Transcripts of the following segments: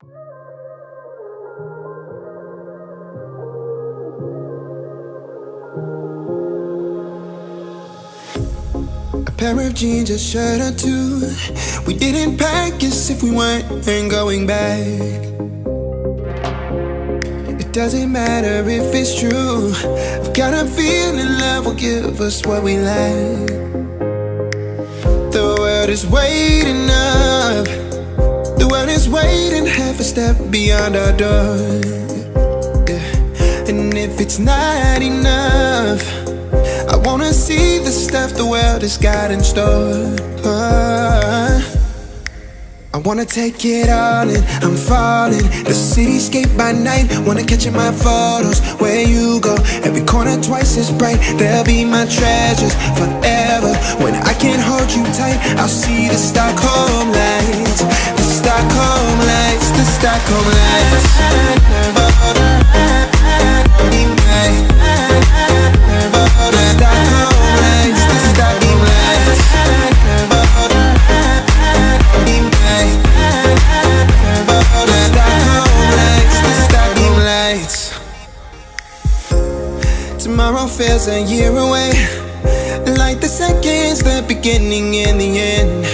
A pair of jeans, a shirt or two. We didn't pack as if we weren't going back. It doesn't matter if it's true. I've got a feeling love will give us what we lack. The world is waiting up. The world is waiting half a step beyond our door. Yeah. And if it's not enough, I wanna see the stuff the world has got in store. I wanna take it all in, I'm falling. The cityscape by night, wanna catch in my photos. Where you go, every corner twice as bright. They'll be my treasures forever. When I can't hold you tight, I'll see the Stockholm lights. The Stockholm lights, the Stockholm lights. Tomorrow feels a year away, like the seconds, the beginning and the end.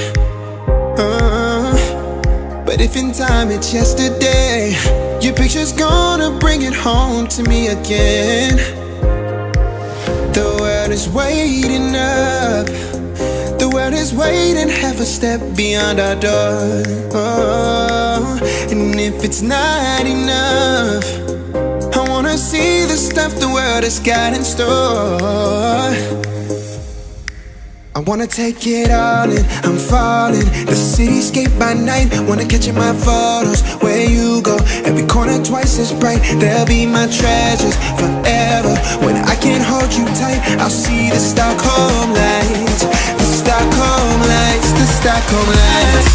But if in time it's yesterday, your picture's gonna bring it home to me again. The world is waiting up. The world is waiting half a step beyond our door. And if it's not enough, I wanna see the stuff the world has got in store. I wanna take it all in, I'm falling. The cityscape by night, wanna catch in my photos. Where you go, every corner twice as bright. They'll be my treasures forever. When I can't hold you tight, I'll see the Stockholm lights. The Stockholm lights, the Stockholm lights.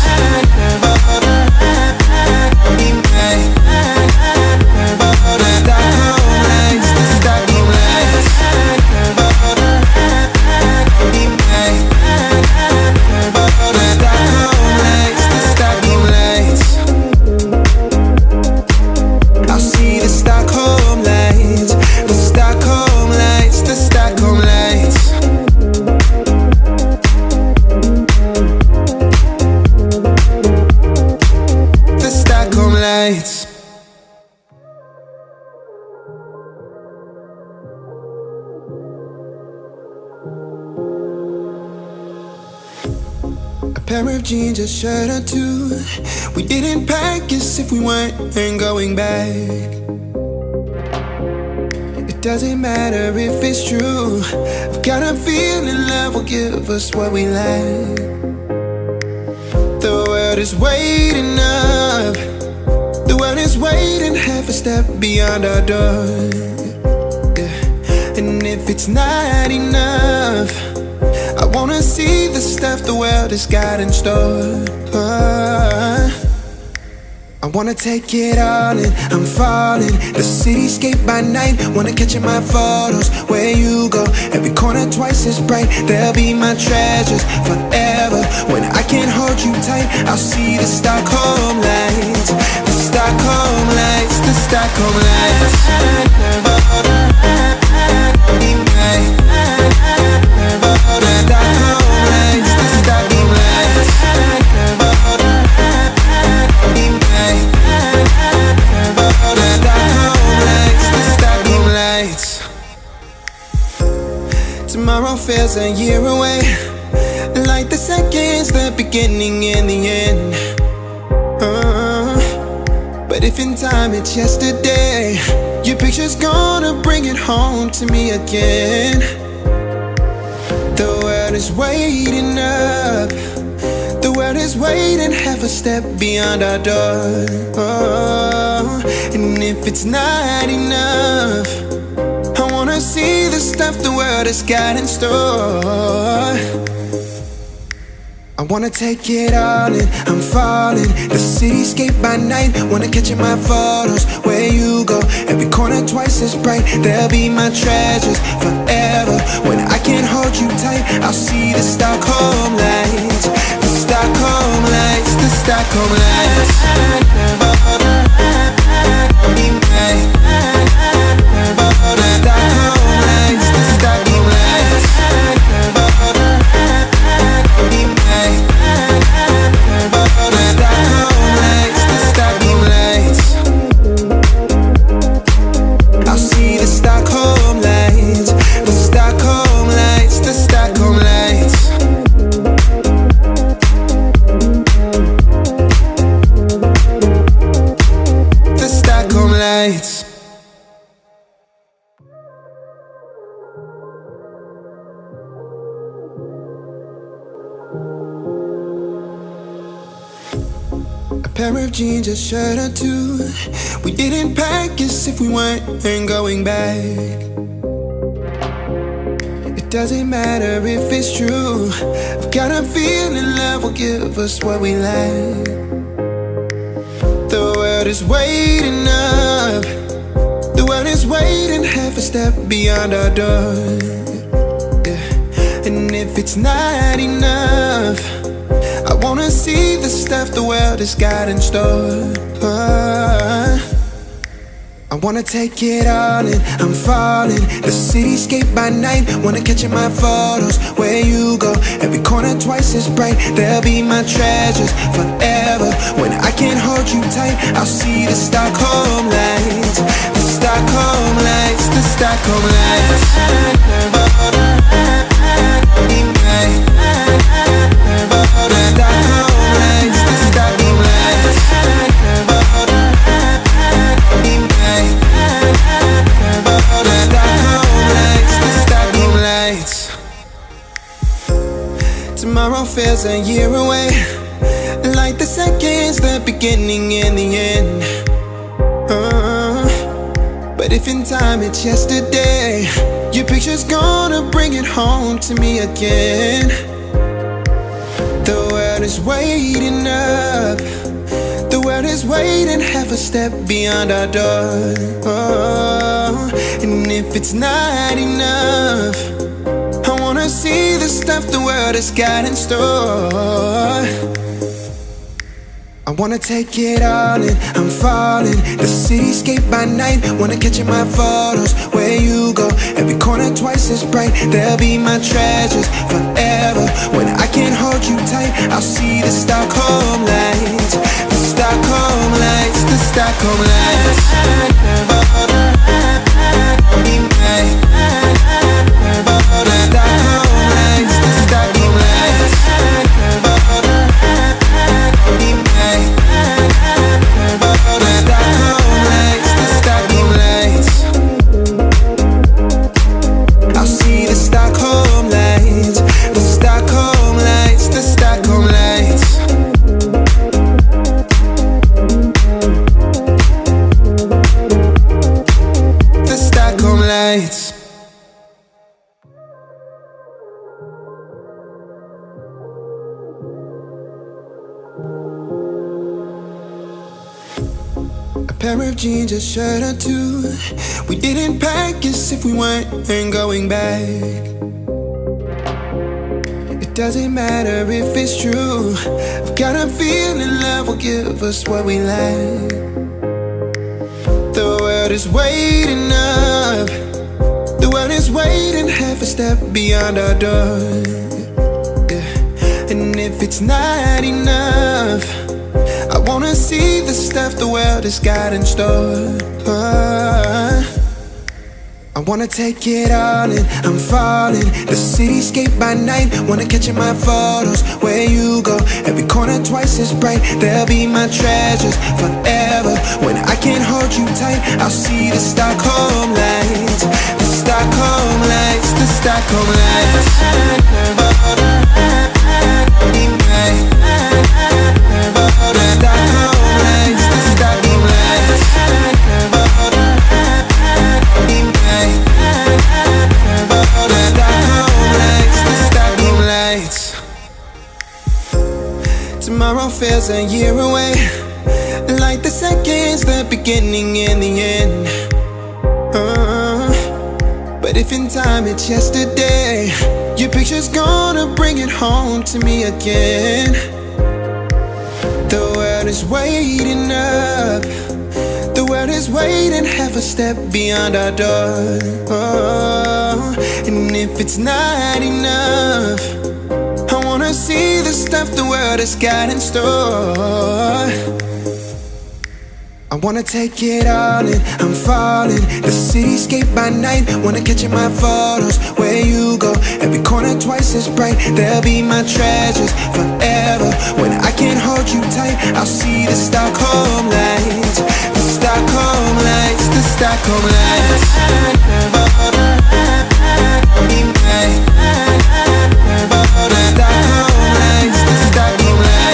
A pair of jeans, a shirt or two. We didn't pack as if we weren't going back. It doesn't matter if it's true. I've got a feeling love will give us what we lack. The world is waiting up. The world is waiting half a step beyond our door. Yeah. And if it's not enough, I wanna see the stuff the world has got in store. I wanna take it all in, I'm falling. The cityscape by night, wanna catch in my photos. Where you go, every corner twice as bright. They'll be my treasures forever. When I can't hold you tight, I'll see the Stockholm lights. The Stockholm lights, the Stockholm lights. Tomorrow feels a year away, like the seconds, the beginning and the end. But if in time it's yesterday, your picture's gonna bring it home to me again. The world is waiting up. The world is waiting half a step beyond our door. And if it's not enough, I wanna see the stuff the world has got in store. I wanna take it all in, I'm falling. The cityscape by night, wanna catch in my photos. Where you go, every corner twice as bright. They'll be my treasures forever. When I can't hold you tight, I'll see the Stockholm lights. The Stockholm lights, the Stockholm lights. jeans, a shirt or two. We didn't pack as if we weren't going back. It doesn't matter if it's true. I've got a feeling love will give us what we lack. The world is waiting up. The world is waiting half a step beyond our door. Yeah. And if it's not enough, I wanna see the stuff the world has got in store. I wanna take it all in, I'm falling. The cityscape by night, wanna catch in my photos. Where you go, every corner twice as bright. They'll be my treasures forever. When I can't hold you tight, I'll see the Stockholm lights. The Stockholm lights, the Stockholm lights. Tomorrow feels a year away, like the seconds, the beginning and the end. But if in time it's yesterday, your picture's gonna bring it home to me again. The world is waiting up. The world is waiting half a step beyond our door. And if it's not enough, I wanna see the stuff the world has got in store. I wanna take it all in, I'm falling. The cityscape by night, wanna catch in my photos. Where you go, every corner twice as bright. They'll be my treasures forever. When I can't hold you tight, I'll see the Stockholm lights. The Stockholm lights, the Stockholm lights. Pair of jeans, a shirt or two. We didn't pack as if we weren't going back. It doesn't matter if it's true. I've got a feeling love will give us what we lack. The world is waiting up. The world is waiting half a step beyond our door. Yeah. And if it's not enough, I wanna see the stuff the world has got in store. I wanna take it all in, I'm falling. The cityscape by night, wanna catch in my photos. Where you go, every corner twice as bright. They'll be my treasures forever. When I can't hold you tight, I'll see the Stockholm lights. The Stockholm lights, the Stockholm lights. Tomorrow feels a year away, like the seconds, the beginning and the end. But if in time it's yesterday, your picture's gonna bring it home to me again. The world is waiting up. The world is waiting half a step beyond our door. And if it's not enough, I wanna see the stuff the world has got in store. I wanna take it all in, I'm falling. The cityscape by night, wanna catch in my photos. Where you go, every corner twice as bright. They'll be my treasures forever. When I can't hold you tight, I'll see the Stockholm lights. The Stockholm lights, the Stockholm lights. Stockholm lights, the Stockholm lights.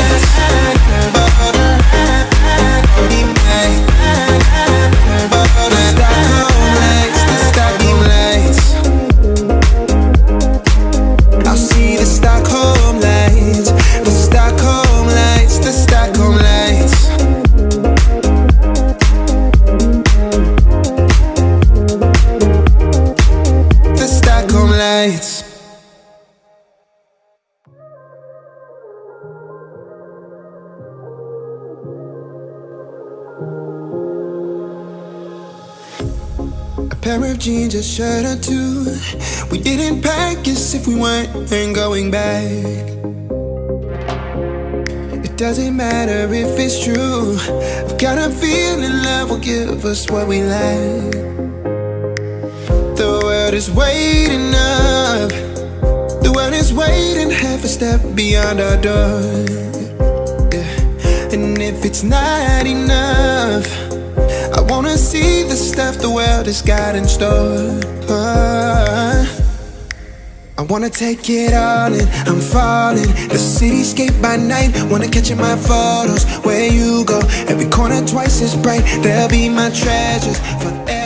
pair of jeans, a shirt or two. We didn't pack as if we weren't going back. It doesn't matter if it's true. I've got a feeling love will give us what we lack. The world is waiting up. The world is waiting half a step beyond our door. Yeah. And if it's not enough, I wanna see the stuff the world has got in store. I wanna take it all in, I'm falling. The cityscape by night, wanna catch in my photos. Where you go, every corner twice as bright. They'll be my treasures forever.